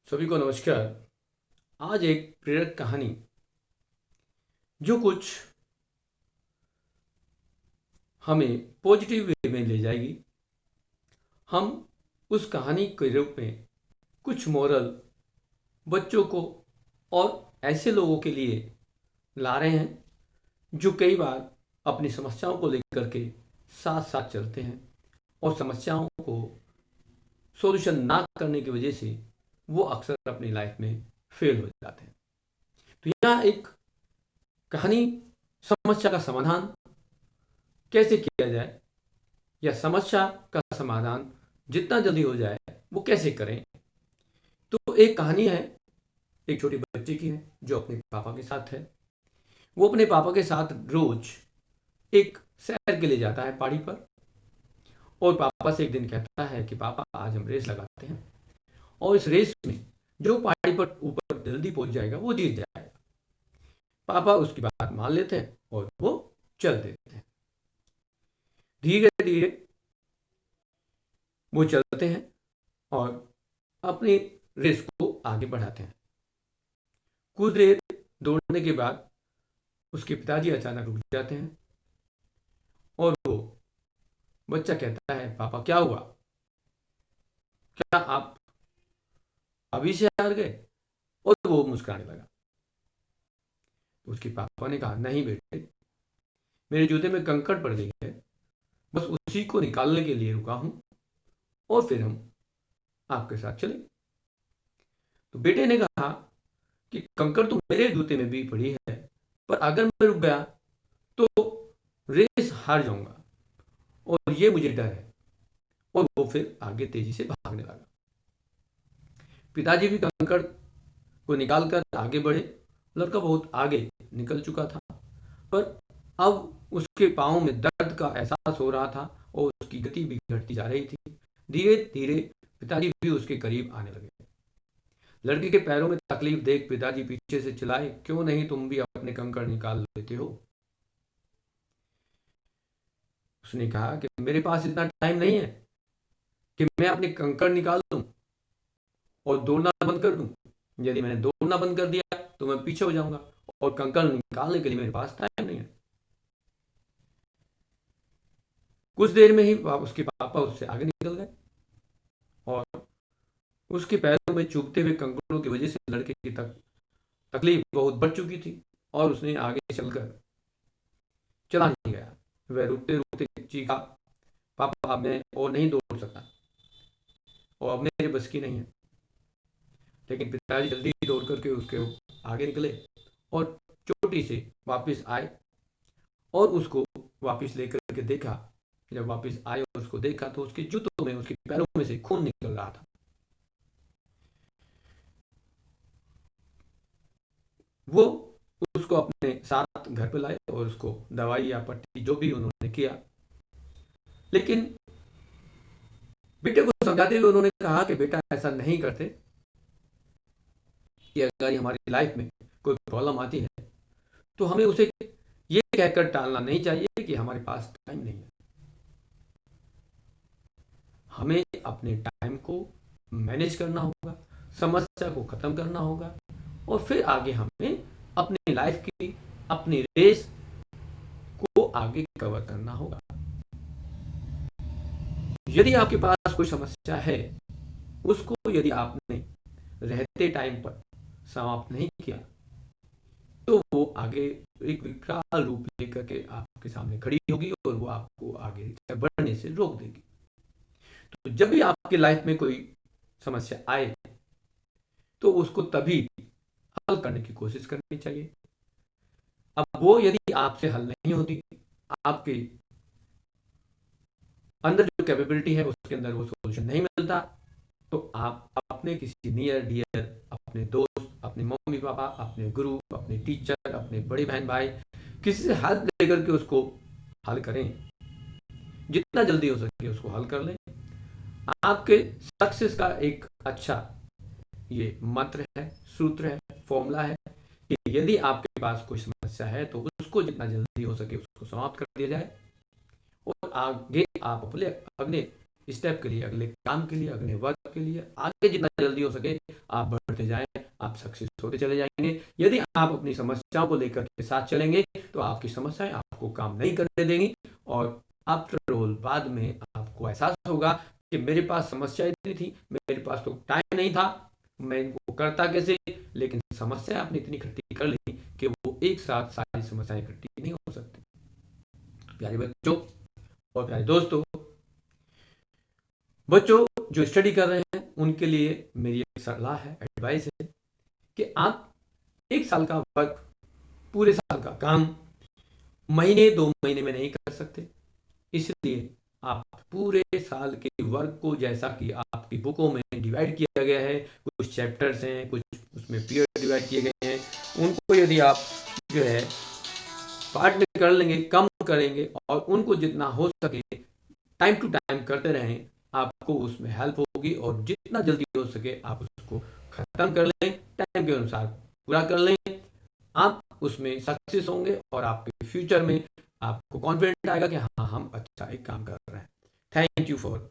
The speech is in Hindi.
सभी को नमस्कार। आज एक प्रेरक कहानी जो कुछ हमें पॉजिटिव वे में ले जाएगी। हम उस कहानी के रूप में कुछ मोरल बच्चों को और ऐसे लोगों के लिए ला रहे हैं जो कई बार अपनी समस्याओं को लेकर के साथ साथ चलते हैं और समस्याओं को सॉल्यूशन ना करने की वजह से वो अक्सर अपनी लाइफ में फेल हो जाते हैं। तो यहाँ एक कहानी समस्या का समाधान कैसे किया जाए या समस्या का समाधान जितना जल्दी हो जाए वो कैसे करें। तो एक कहानी है, एक छोटी बच्ची की है जो अपने पापा के साथ है। वो अपने पापा के साथ रोज एक सैर के लिए जाता है पहाड़ी पर और पापा से एक दिन कहता है कि पापा आज हम रेस लगाते हैं और इस रेस में जो पहाड़ी पर ऊपर जल्दी पहुंच जाएगा वो जीत जाएगा। पापा उसकी बात मान लेते हैं और वो चल देते हैं। धीरे धीरे वो चलते हैं और अपनी रेस को आगे बढ़ाते हैं। कुछ देर दौड़ने के बाद उसके पिताजी अचानक रुक जाते हैं और वो बच्चा कहता है, पापा क्या हुआ, क्या आप अभी से हार गए? और वो मुस्कुराने लगा। तो उसके पापा ने कहा, नहीं बेटे, मेरे जूते में कंकड़ पड़ गई है, बस उसी को निकालने के लिए रुका हूं और फिर हम आपके साथ चले। तो बेटे ने कहा कि कंकड़ तो मेरे जूते में भी पड़ी है, पर अगर मैं रुक गया तो रेस हार जाऊंगा और ये मुझे डर है। और वो फिर आगे तेजी से भागने लगा। पिताजी भी कंकड़ को निकालकर आगे बढ़े। लड़का बहुत आगे निकल चुका था, पर अब उसके पांव में दर्द का एहसास हो रहा था और उसकी गति भी घटती जा रही थी। धीरे धीरे पिताजी भी उसके करीब आने लगे। लड़के के पैरों में तकलीफ देख पिताजी पीछे से चिल्लाए, क्यों नहीं तुम भी अपने कंकड़ निकाल लेते हो? उसने कहा कि मेरे पास इतना टाइम नहीं है कि मैं अपने कंकड़ निकाल दूं और दौड़ना बंद कर दूं। यदि मैंने दौड़ना बंद कर दिया तो मैं पीछे हो जाऊंगा और कंकड़ निकालने के लिए मेरे पास टाइम नहीं है। कुछ देर में ही उसके पापा उससे आगे निकल गए और उसके पैरों में चुभते हुए कंकड़ों की वजह से लड़के की तकलीफ बहुत बढ़ चुकी थी और उसने आगे चलकर चला नहीं गया। वह रुकते रुकते चीखा, पापा अब मैं और नहीं दौड़ सकता और अब मेरे बस की नहीं है। लेकिन पिताजी जल्दी दौड़ करके उसके आगे निकले और चोटी से वापस आए और उसको वापस लेकर के देखा। जब वापस आए और उसको देखा तो उसके जूतों में, उसके पैरों में से खून निकल रहा था। वो उसको अपने साथ घर पे लाए और उसको दवाई या पट्टी जो भी उन्होंने किया। लेकिन बेटे को समझाते हुए उन्होंने कहा कि बेटा ऐसा नहीं करते कि अगर हमारी लाइफ में कोई प्रॉब्लम आती है तो हमें उसे ये कहकर टालना नहीं चाहिए कि हमारे पास टाइम नहीं है। हमें अपने टाइम को मैनेज करना होगा, समस्या को खत्म करना होगा और फिर आगे हमें अपनी लाइफ की, अपनी रेस को आगे कवर करना होगा। यदि आपके पास कोई समस्या है, उसको यदि आपने रहते टाइम पर समाप्त नहीं किया तो वो आगे एक विकराल रूप लेकर के आपके सामने खड़ी होगी और वो आपको आगे बढ़ने से रोक देगी। तो जब भी आपकी लाइफ में कोई समस्या आए तो उसको तभी हल करने की कोशिश करनी चाहिए। अब वो यदि आपसे हल नहीं होती, आपके अंदर जो कैपेबिलिटी है उसके अंदर वो सोल्यूशन नहीं मिलता, तो आप अपने किसी नियर डियर, अपने दोस्त, अपने मम्मी पापा, अपने गुरु, अपने टीचर, अपने बड़े बहन भाई, किसी से हेल्प लेकर के उसको हल करें। जितना जल्दी हो सके उसको हल कर लें। आपके सक्सेस का एक अच्छा ये मंत्र है, सूत्र है, फॉर्मूला है कि यदि आपके पास कोई समस्या है तो उसको जितना जल्दी हो सके उसको समाप्त कर दिया जाए और आगे आप अपने अगले स्टेप के लिए, अगले काम के लिए, अगले वर्क आपके लिए। आगे जितना जल्दी हो सके आप बढ़ते जाएं, आप सक्सेस होते चले जाएंगे। यदि आप अपनी समस्याओं को लेकर के साथ चलेंगे तो आपकी समस्याएं आपको काम नहीं करने देंगी, और आफ्टर ऑल बाद में आपको एहसास होगा कि मेरे पास समस्या इतनी थी, मेरे पास तो टाइम नहीं था, मैं इनको करता कैसे। लेकिन समस्या आपने इतनी इकट्ठी कर ली कि वो एक साथ सारी समस्याएं इकट्ठी नहीं हो सकती। प्यारे बच्चों और प्यारे दोस्तों, बच्चों जो स्टडी कर रहे हैं उनके लिए मेरी एक सलाह है, एडवाइस है कि आप एक साल का वर्क, पूरे साल का काम महीने 2 महीने में नहीं कर सकते। इसलिए आप पूरे साल के वर्क को, जैसा कि आपकी बुकों में डिवाइड किया गया है, कुछ चैप्टर्स हैं, कुछ उसमें पीरियड डिवाइड किए गए हैं, उनको यदि आप जो है पार्ट में कर लेंगे, कम करेंगे और उनको जितना हो सके टाइम टू टाइम करते रहें, आपको उसमें हेल्प होगी। और जितना जल्दी हो सके आप उसको खत्म कर लें, टाइम के अनुसार पूरा कर लें, आप उसमें सक्सेस होंगे और आपके फ्यूचर में आपको कॉन्फिडेंट आएगा कि हाँ, हम अच्छा एक काम कर रहे हैं। Thank you for